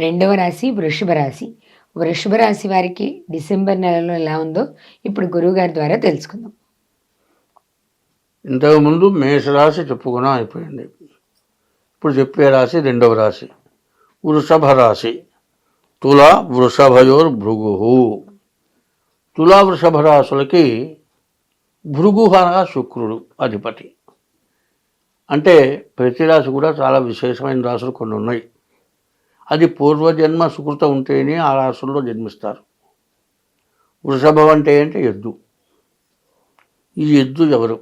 రెండవ రాశి వృషభ రాశి. వృషభ రాశి వారికి డిసెంబర్ నెలలో ఎలా ఉందో ఇప్పుడు గురువుగారి ద్వారా తెలుసుకుందాం. ఇంతకుముందు మేషరాశి చెప్పుకున్నా అయిపోయింది. ఇప్పుడు చెప్పే రాశి రెండవ రాశి వృషభ రాశి. తుల వృషభయోర్ భృగు. తులా వృషభ రాశులకి భృగు అనగా శుక్రుడు అధిపతి. అంటే ప్రతి రాశి కూడా చాలా విశేషమైన రాశులు కొన్ని ఉన్నాయి. అది పూర్వజన్మ సుకృతం ఉంటేనే ఆ రాశుల్లో జన్మిస్తారు. వృషభం అంటే ఎద్దు. ఈ ఎద్దు ఎవరు?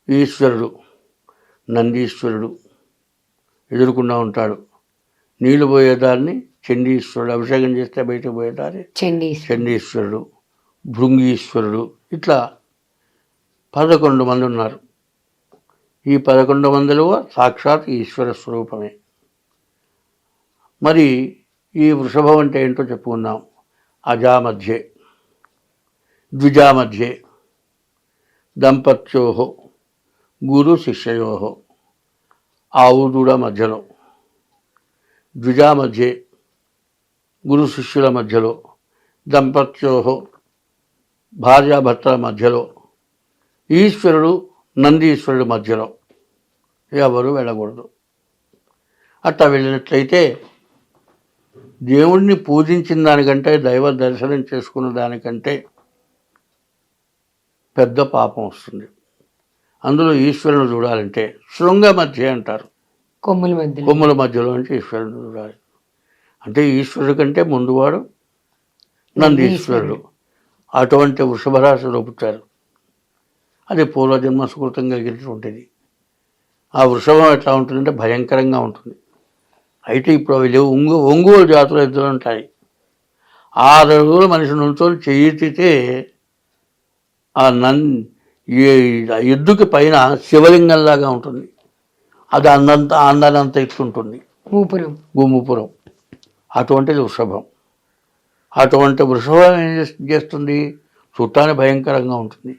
ఈశ్వరుడు, నందీశ్వరుడు ఎదురుకుండా ఉంటాడు. నీళ్లు పోయేదాన్ని చండీశ్వరుడు, అభిషేకం చేస్తే బయటకు పోయేదాన్ని చండీశ్వరుడు, భృంగీశ్వరుడు, ఇట్లా 11 మంది ఉన్నారు. ఈ 11 మందిలో సాక్షాత్ ఈశ్వర స్వరూపమే. మరి ఈ వృషభం అంటే ఏంటో చెప్పుకుందాం. అజామధ్యే, ద్విజామధ్యే, దంపత్యో, గురు శిష్యయో, ఆవు దూడ మధ్యలో, ద్విజా మధ్యే, గురు శిష్యుల మధ్యలో, దంపత్యో, భార్యాభర్తల మధ్యలో, ఈశ్వరుడు నందీశ్వరుడు మధ్యలో ఎవరు వెళ్ళకూడదు. అట్లా వెళ్ళినట్లయితే దేవుణ్ణి పూజించిన దానికంటే, దైవ దర్శనం చేసుకున్న దానికంటే పెద్ద పాపం వస్తుంది. అందులో ఈశ్వరుని చూడాలంటే శృంగ మధ్య అంటారు. కొమ్ముల మధ్యలో నుంచి ఈశ్వరుని చూడాలి. అంటే ఈశ్వరుడి కంటే ముందువాడు నందీశ్వరుడు. అటువంటి వృషభ రాశిలో పుట్టారు. అది పూర్వజన్మ సుకృతం కలిగినటువంటిది. ఆ వృషభం ఎట్లా ఉంటుందంటే భయంకరంగా ఉంటుంది. అయితే ఇప్పుడు అవి లేవు. ఒంగోలు జాతులు ఎద్దులు ఉంటాయి. 6 అడుగుల మనిషి నుంచొని చెయ్యితే ఆ ఎద్దుకి పైన శివలింగంలాగా ఉంటుంది. అది అందంత ఎత్తుంటుంది, గుమ్ముపురం. అటువంటిది వృషభం. అటువంటి వృషభం ఏం చేస్తుంది? చుట్టాన్ని భయంకరంగా ఉంటుంది.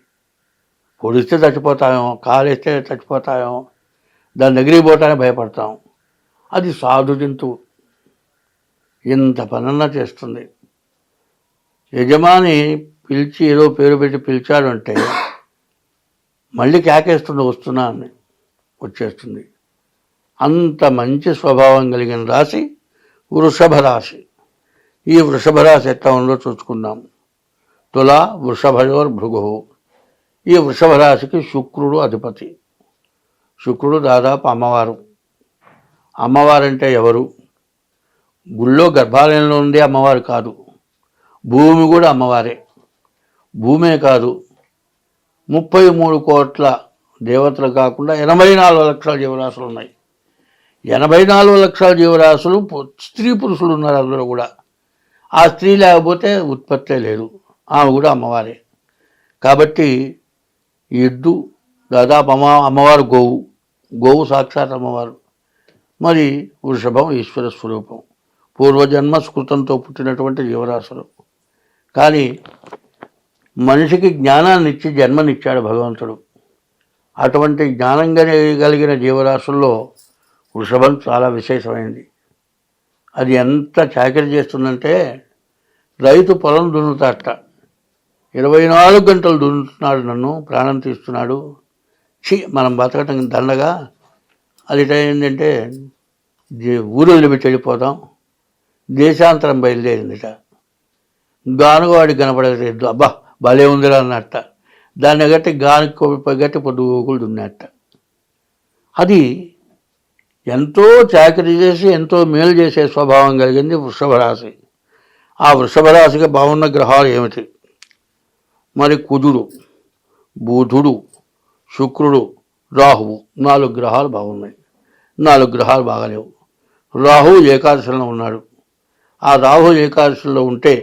పొడిస్తే చచ్చిపోతామేమో, కాలేస్తే చచ్చిపోతామేమో, దాని దగ్గరికి పోవటానికి భయపడతాం. అది సాధు జంతువు. ఇంత పనన్నా చేస్తుంది. యజమాని పిలిచి ఏదో పేరు పెట్టి పిలిచాడు అంటే మళ్ళీ కేకేస్తుంది, వస్తున్నా అని వచ్చేస్తుంది. అంత మంచి స్వభావం కలిగిన రాశి వృషభ రాశి. ఈ వృషభ రాశి ఎట్లా ఉందో చూసుకుందాం. తుల వృషభయోర్ భృగు. ఈ వృషభ రాశికి శుక్రుడు అధిపతి. శుక్రుడు దాదాపు అమ్మవారు. అమ్మవారంటే ఎవరు? గుళ్ళో గర్భాలయంలో ఉండే అమ్మవారు కాదు, భూమి కూడా అమ్మవారే. భూమే కాదు, 33 కోట్ల దేవతలు కాకుండా 84 లక్షల జీవరాశులు ఉన్నాయి. 84 లక్షల జీవరాశులు స్త్రీ పురుషులు ఉన్నారు అందులో కూడా. ఆ స్త్రీ లేకపోతే ఉత్పత్తే లేదు. ఆమె కూడా అమ్మవారే. కాబట్టి ఎద్దు దాదాపు అమ్మవారు గోవు సాక్షాత్ అమ్మవారు. మరి వృషభం ఈశ్వర స్వరూపం, పూర్వజన్మ స్కృతంతో పుట్టినటువంటి జీవరాశులు. కానీ మనిషికి జ్ఞానాన్ని ఇచ్చి జన్మనిచ్చాడు భగవంతుడు. అటువంటి జ్ఞానం కలిగిన జీవరాశుల్లో వృషభం చాలా విశేషమైనది. అది ఎంత చాకరీ చేస్తుందంటే, రైతు పొలం దున్నుతాట, 24 గంటలు దున్నుతున్నాడు, నన్ను ప్రాణం తీస్తున్నాడు, మనం బతకటం దండగా. అది ఏంటంటే ఊరు వదిలిపెట్టి వెళ్ళిపోతాం, దేశాంతరం బయలుదేరిందిట. గానుగవాడికి కనపడలేదు, అబ్బా భలే ఉందిరా అన్నట్ట. దాన్ని గట్టి గట్టి పొద్దుగోకులు దున్నట్ట. అది ఎంతో చాకరీ చేసి ఎంతో మేలు చేసే స్వభావం కలిగింది వృషభ రాశి. ఆ వృషభ రాశికి బాగున్న గ్రహాలు ఏమిటి? మరి కుజుడు, బుధుడు, శుక్రుడు, రాహువు 4 గ్రహాలు బాగున్నాయి. 4 గ్రహాలు బాగాలేవు. రాహువు ఏకాదశిలో ఉన్నాడు. ఆ రాహు ఏకాదశిలో ఉంటే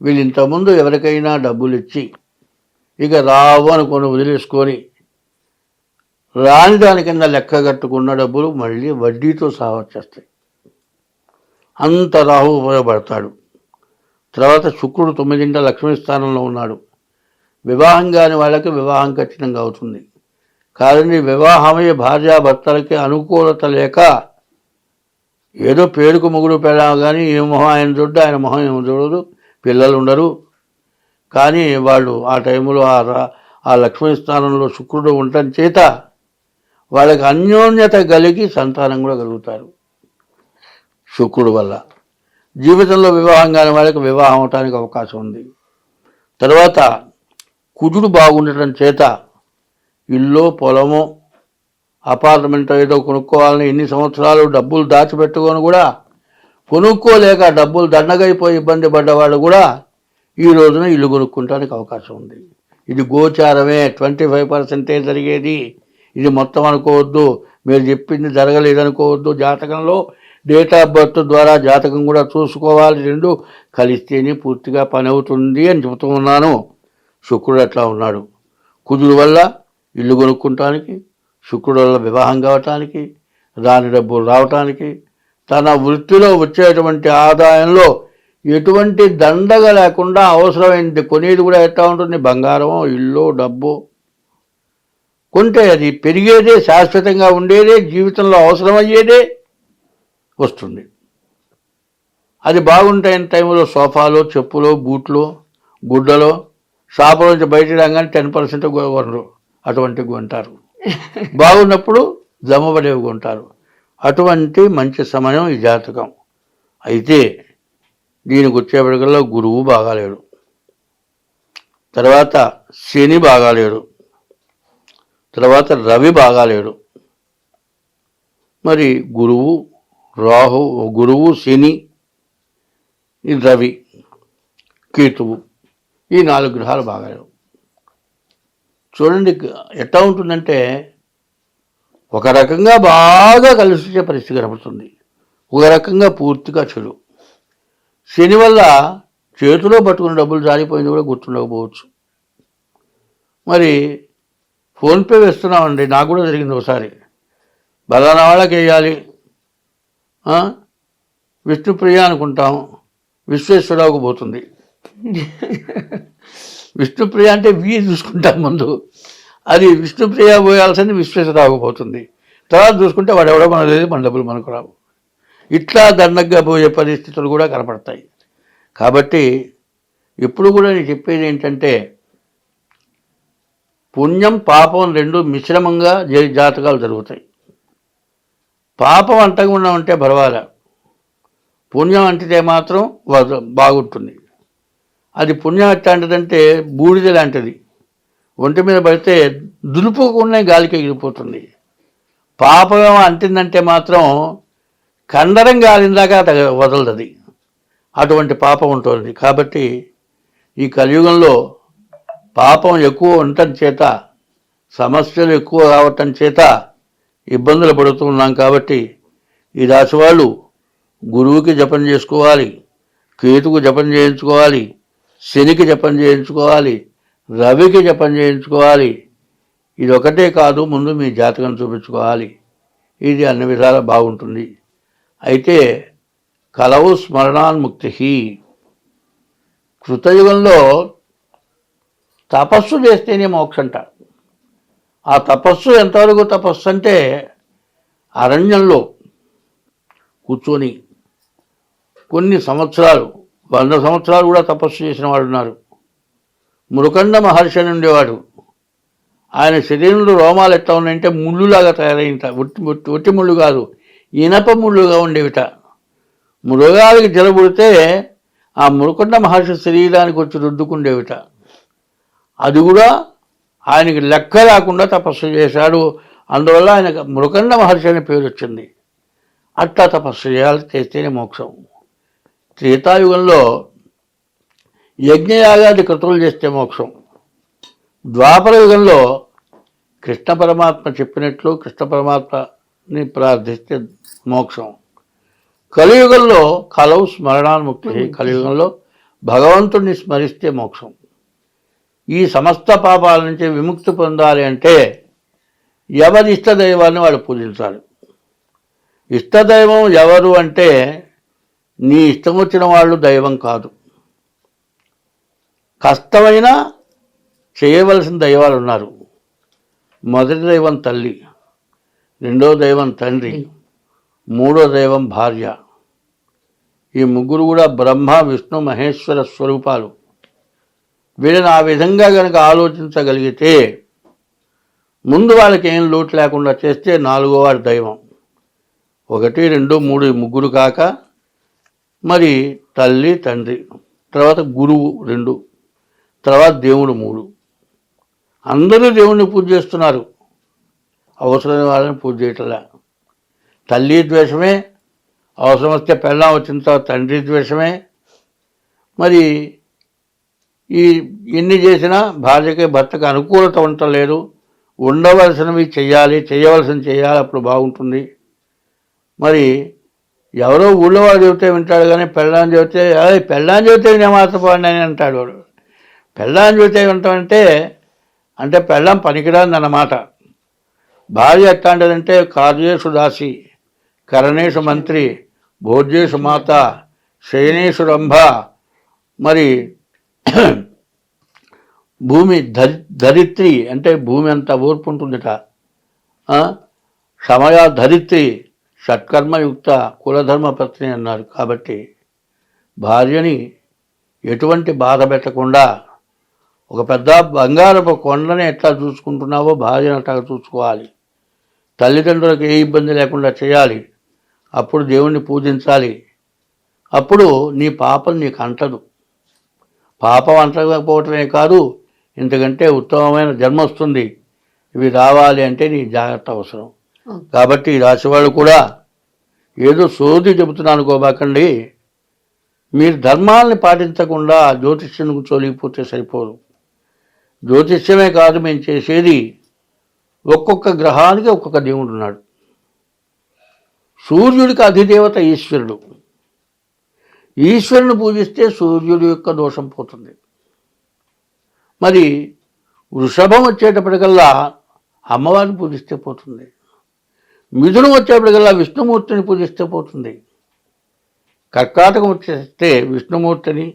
వీళ్ళు ఇంతకుముందు ఎవరికైనా డబ్బులు ఇచ్చి ఇక రావు అనుకొని వదిలేసుకొని రాని దాని కింద లెక్క కట్టుకున్న డబ్బులు మళ్ళీ వడ్డీతో సహా వచ్చేస్తాయి. అంత రాహు ఉపయోగపడతాడు. తర్వాత శుక్రుడు 9 లక్ష్మీ స్థానంలో ఉన్నాడు. వివాహం కాని వాళ్ళకి వివాహం ఖచ్చితంగా అవుతుంది. కానీ వివాహమయ్యే భార్యాభర్తలకి అనుకూలత లేక ఏదో పేరుకు మొగుడు పెళ్ళాం కానీ ఈ మొహం ఆయన చూడ్డు, ఆయన మొహం ఏమో చూడదు, పిల్లలు ఉండరు. కానీ వాళ్ళు ఆ టైంలో ఆ లక్ష్మీ స్థానంలో శుక్రుడు ఉండటం చేత వాళ్ళకి అన్యోన్యత కలిగి సంతానం కూడా కలుగుతారు శుక్రుడు వల్ల. జీవితంలో వివాహం కాని వాళ్ళకి వివాహం అవటానికి అవకాశం ఉంది. తర్వాత కుజుడు బాగుండటం చేత ఇల్లు, పొలము, అపార్ట్మెంట్ ఏదో కొనుక్కోవాలని ఎన్ని సంవత్సరాలు డబ్బులు దాచిపెట్టుకొని కూడా కొనుక్కోలేక డబ్బులు దండగైపోయి ఇబ్బంది పడ్డవాళ్ళు కూడా ఈ రోజున ఇల్లు కొనుక్కుంటానికి అవకాశం ఉంది. ఇది గోచారమే, 25% జరిగేది. ఇది మొత్తం అనుకోవద్దు, మీరు చెప్పింది జరగలేదనుకోవద్దు. జాతకంలో డేట్ ఆఫ్ బర్త్ ద్వారా జాతకం కూడా చూసుకోవాలి. రెండు కలిస్తేనే పూర్తిగా పని అవుతుంది అని చెబుతూ ఉన్నాను. శుక్రుడు అట్లా ఉన్నాడు. కుజుడు వల్ల ఇల్లు కొనుక్కుంటానికి, శుక్రుడు వల్ల వివాహం కావటానికి, రాని డబ్బులు రావటానికి, తన వృత్తిలో వచ్చేటువంటి ఆదాయంలో ఎటువంటి దండగ లేకుండా అవసరమైంది కొనేది కూడా ఎట్లా ఉంటుంది, బంగారమో, ఇల్లు, డబ్బు కొంటే అది పెరిగేదే, శాశ్వతంగా ఉండేదే, జీవితంలో అవసరమయ్యేదే వస్తుంది. అది బాగుంటాయిన టైంలో సోఫాలో, చెప్పులో, బూట్లో, గుడ్డలో, షాపుల నుంచి బయట రాగానే 10% కొనరు, అటువంటివి కొంటారు. బాగున్నప్పుడు జమబడేవి కొంటారు. అటువంటి మంచి సమయం ఈ జాతకం. అయితే దీనికి వచ్చేప్పటికల్లా గురువు బాగాలేడు, తర్వాత శని బాగాలేడు, తర్వాత రవి బాగాలేడు. మరి గురువు, శని, రవి, కేతువు, ఈ 4 గ్రహాలు బాగాలేవు. చూడండి ఎట్లా ఉంటుందంటే ఒక రకంగా బాగా కలిసి వచ్చే పరిస్థితి కనపడుతుంది, ఒక రకంగా పూర్తిగా చెడు. శని వల్ల చేతిలో పట్టుకున్న డబ్బులు జారిపోయింది కూడా గుర్తుండకపోవచ్చు. మరి ఫోన్పే వేస్తున్నామండి, నాకు కూడా జరిగింది ఒకసారి. బలానా వాళ్ళకి వేయాలి, విష్ణుప్రియ అనుకుంటాం, విశ్వేశ్వరరావుకు పోతుంది. విష్ణుప్రియ అంటే చూసుకుంటాం ముందు, అది విష్ణుప్రియ పోయాల్సింది విశ్వేశ్వరరావుకు పోతుంది. తర్వాత చూసుకుంటే వాడు ఎవడో మన లేదు, మన డబ్బులు మనకు రావు. ఇట్లా దండగ్గా పోయే పరిస్థితులు కూడా కనపడతాయి. కాబట్టి ఎప్పుడు కూడా నేను చెప్పేది ఏంటంటే పుణ్యం పాపం రెండు మిశ్రమంగా జాతకాలు జరుగుతాయి. పాపం అంటకుండా ఉంటే పర్వాలే, పుణ్యం అంటితే మాత్రం బాగుంటుంది. అది పుణ్యం ఎట్లాంటిదంటే బూడిద లాంటిది, ఒంటి మీద పడితే దులుపుకుండా గాలికి ఎగిరిపోతుంది. పాపం అంటిందంటే మాత్రం కండరం గాలిందాకా వదలదు, అటువంటి పాపం ఉంటుంది. కాబట్టి ఈ కలియుగంలో పాపం ఎక్కువ ఉండటం చేత, సమస్యలు ఎక్కువ రావటం చేత ఇబ్బందులు పడుతూ ఉన్నాం. కాబట్టి ఈ రాశి వాళ్ళు గురువుకి జపం చేసుకోవాలి, కేతుకు జపం చేయించుకోవాలి, శనికి జపం చేయించుకోవాలి, రవికి జపం చేయించుకోవాలి. ఇది ఒకటే కాదు, ముందు మీ జాతకం చూపించుకోవాలి. ఇది అన్ని విధాలా బాగుంటుంది. అయితే కలవు స్మరణాన్ముక్తి. కృతయుగంలో తపస్సు చేస్తేనే మోక్షంట. ఆ తపస్సు ఎంతవరకు తపస్సు అంటే అరణ్యంలో కూర్చొని కొన్ని సంవత్సరాలు, 100 సంవత్సరాలు కూడా తపస్సు చేసిన వాడు ఉన్నారు. మృకండ మహర్షి అని ఉండేవాడు. ఆయన శరీరంలో రోమాలు ఎట్లా ఉన్నాయంటే ముళ్ళులాగా తయారైంట. ఒట్టి ముళ్ళు కాదు, ఇనప ముళ్ళుగా ఉండేవిట. మృగాలకి జలబుడితే ఆ మృకండ మహర్షి శరీరానికి వచ్చి రుద్దుకుండేవిట. అది కూడా ఆయనకి లెక్క లేకుండా తపస్సు చేశాడు. అందువల్ల ఆయనకు మృకండ మహర్షి అనే పేరు వచ్చింది. అట్లా తపస్సు చేయాలి, చేస్తేనే మోక్షం. త్రేతాయుగంలో యజ్ఞయాగాది క్రతువులు చేస్తే మోక్షం. ద్వాపర యుగంలో కృష్ణ పరమాత్మ చెప్పినట్లు కృష్ణ పరమాత్మని ప్రార్థిస్తే మోక్షం. కలియుగంలో కలవు స్మరణాన్ముక్తి. కలియుగంలో భగవంతుడిని స్మరిస్తే మోక్షం. ఈ సమస్త పాపాల నుంచి విముక్తి పొందాలి అంటే ఎవరి ఇష్టదైవాన్ని వాళ్ళు పూజించాలి. ఇష్టదైవం ఎవరు అంటే నీ ఇష్టం వచ్చిన వాళ్ళు దైవం కాదు. కష్టమైనా చేయవలసిన దైవాలు ఉన్నారు. మొదటి దైవం తల్లి, రెండో దైవం తండ్రి, మూడో దైవం భార్య. ఈ ముగ్గురు కూడా బ్రహ్మ విష్ణు మహేశ్వర స్వరూపాలు. వీళ్ళని ఆ విధంగా కనుక ఆలోచించగలిగితే ముందు వాళ్ళకి ఏం లోటు లేకుండా చేస్తే నాలుగో వాడి దైవం 1, 2, 3 ముగ్గురు కాక మరి తల్లి తండ్రి, తర్వాత గురువు 2, తర్వాత దేవుడు 3. అందరూ దేవుణ్ణి పూజ చేస్తున్నారు, అవసరమైన వాళ్ళని పూజ చేయటంలా. తల్లి ద్వేషమే, అవసరం వస్తే పెళ్ళాం వచ్చిన తర్వాత తండ్రి ద్వేషమే. మరి ఈ ఎన్ని చేసినా భార్యకి భర్తకు అనుకూలత ఉండలేదు. ఉండవలసినవి చెయ్యాలి, చేయవలసినవి చేయాలి, అప్పుడు బాగుంటుంది. మరి ఎవరో ఊళ్ళో వాడు చెబితే వింటాడు, కానీ పెళ్ళాన్ని చెబితే పెళ్ళాన్ని చెబితే వినేమాత్రపోండి అని అంటాడు వాడు. పెళ్ళాన్ని చెబితే వింటామంటే అంటే పెళ్ళాం పనికిరాంది అన్నమాట. భార్య ఎట్లాంటిదంటే కార్యేషు దాసి, కరణేషు మంత్రి, భోజ్యేషు మాత, శయనేషు రంభ. మరి భూమి ధరిత్రి అంటే భూమి అంతా ఓర్పు ఉంటుందిట. సమయ ధరిత్రి, షట్కర్మయుక్త, కులధర్మ పత్ని అన్నారు. కాబట్టి భార్యని ఎటువంటి బాధ పెట్టకుండా ఒక పెద్ద బంగారపు కొండని ఎట్లా చూసుకుంటున్నావో భార్యను అట్లా చూసుకోవాలి. తల్లిదండ్రులకు ఏ ఇబ్బంది లేకుండా చేయాలి. అప్పుడు దేవుణ్ణి పూజించాలి. అప్పుడు నీ పాపం నీకు అంటదు. పాపం అంటకపోవటమే కాదు, ఇంతకంటే ఉత్తమమైన జన్మ వస్తుంది. ఇవి రావాలి అంటే నీ జాగ్రత్త అవసరం. కాబట్టి ఈ రాశివాళ్ళు కూడా ఏదో సోది చెబుతున్నాను అనుకోబాకండి. మీరు ధర్మాలని పాటించకుండా జ్యోతిష్యం చొలిగిపోతే సరిపోదు. జ్యోతిష్యమే కాదు, మేము చేసేది ఒక్కొక్క గ్రహానికి ఒక్కొక్క దేవుడు ఉన్నాడు. సూర్యుడికి అధిదేవత ఈశ్వరుడు. ఈశ్వరుని పూజిస్తే సూర్యుడి యొక్క దోషం పోతుంది. మరి వృషభం వచ్చేటప్పటికల్లా అమ్మవారిని పూజిస్తే పోతుంది. మిథునం వచ్చేప్పటికల్లా విష్ణుమూర్తిని పూజిస్తే పోతుంది. కర్కాటకం వచ్చేస్తే విష్ణుమూర్తిని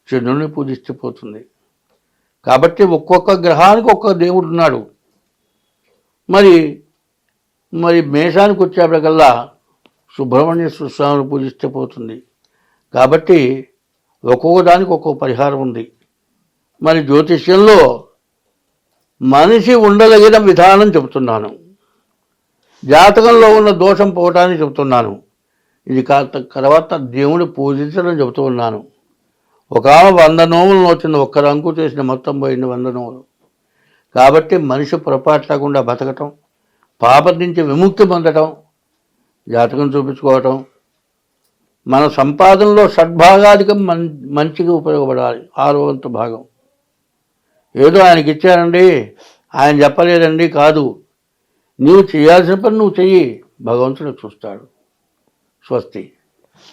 చంద్రుని పూజిస్తే పోతుంది. కాబట్టి ఒక్కొక్క గ్రహానికి ఒక్కొక్క దేవుడు ఉన్నాడు. మరి మేషానికి వచ్చేప్పటికల్లా సుబ్రహ్మణ్య స్వామిని పూజిస్తే పోతుంది. కాబట్టి ఒక్కొక్క దానికి ఒక్కొక్క పరిహారం ఉంది. మరి జ్యోతిష్యంలో మనిషి ఉండదగిన విధానం చెబుతున్నాను, జాతకంలో ఉన్న దోషం పోవటానికి చెబుతున్నాను. ఇది తర్వాత దేవుని పూజించడం చెబుతూ ఉన్నాను. ఒక ఆమె 100 నోములు నోచింది, ఒక్క రంకు చేసిన మొత్తం పోయింది 100 నోములు. కాబట్టి మనిషి పొరపాటు లేకుండా బతకటం, పాపం నుంచి విముక్తి పొందటం, జాతకం చూపించుకోవటం, మన సంపాదనలో షడ్భాగాధికం మంచిగా ఉపయోగపడాలి. 6వ వంతు భాగం ఏదో ఆయనకి ఇచ్చారండి, ఆయన చెప్పలేదండి కాదు. నీవు చేయాల్సిన పని నువ్వు చెయ్యి, భగవంతుడు చూస్తాడు. స్వస్తి.